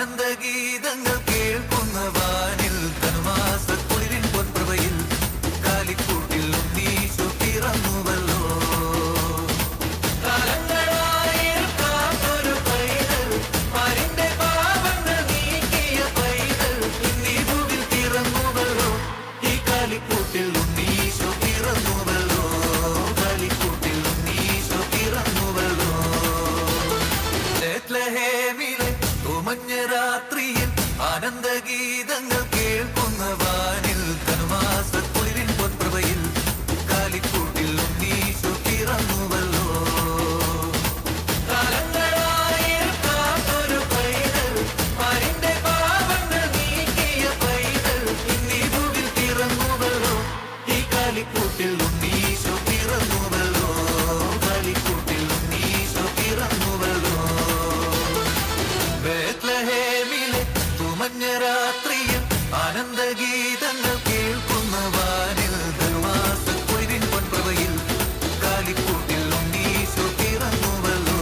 ആനന്ദഗീതങ്ങൾ കേൾക്കുന്ന വാനിൽ ധനുമാസക്കുളിരിൻ പൊൻപ്രഭയിൽ കാലിക്കൂട്ടിൽ ഉണ്ണീശു പിറന്നുവല്ലോ. കാലങ്ങളായിരിക്കാത്തൊരു പൈതൽ, പാരിന്റെ പാപങ്ങൾ നീക്കിയ പൈതൽ, ഇന്നീ ഭൂവിൽ പിറന്നുവല്ലോ. ഈ കാലിക്കൂട്ടിൽ ഉണ്ണീശു പിറന്നുവല്ലോ, കാലിക്കൂട്ടിൽ ഉണ്ണീശു പിറന്നുവല്ലോ. ബേത്ലഹേമിലെ മഞ്ഞ രാത്രിയിൽ ആനന്ദഗീതങ്ങൾ കേൾക്കുന്ന വാനിൽ ധനുമാസക്കുളിരിൻ പൊൻപ്രഭയിൽ കാലിക്കൂട്ടിൽ ഉണ്ണീശു പിറന്നുവല്ലോ. കാലങ്ങളായിരിക്കാത്തൊരു പൈതൽ, പാരിന്റെ പാപങ്ങൾ നീക്കിയ പൈതൽ, ഇന്നീ ഭൂവിൽ പിറന്നുവല്ലോ. ഈ കാലിക്കൂട്ടിൽ ഉണ്ണീശു പിറന്നുവല്ലോ, കാലിക്കൂട്ടിൽ ഉണ്ണീശു പിറന്നുവല്ലോ. ബേത്ലഹേമിലെ തുമഞ്ഞ രാത്രിയിൽ ആനന്ദഗീതങ്ങൾ കേൾക്കുന്ന വാനിൽ ധനുമാസക്കുളിരിൻ പൊൻപ്രഭയിൽ കാലിക്കൂട്ടിൽ ഉണ്ണീശു പിറന്നുവല്ലോ.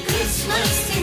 Christmas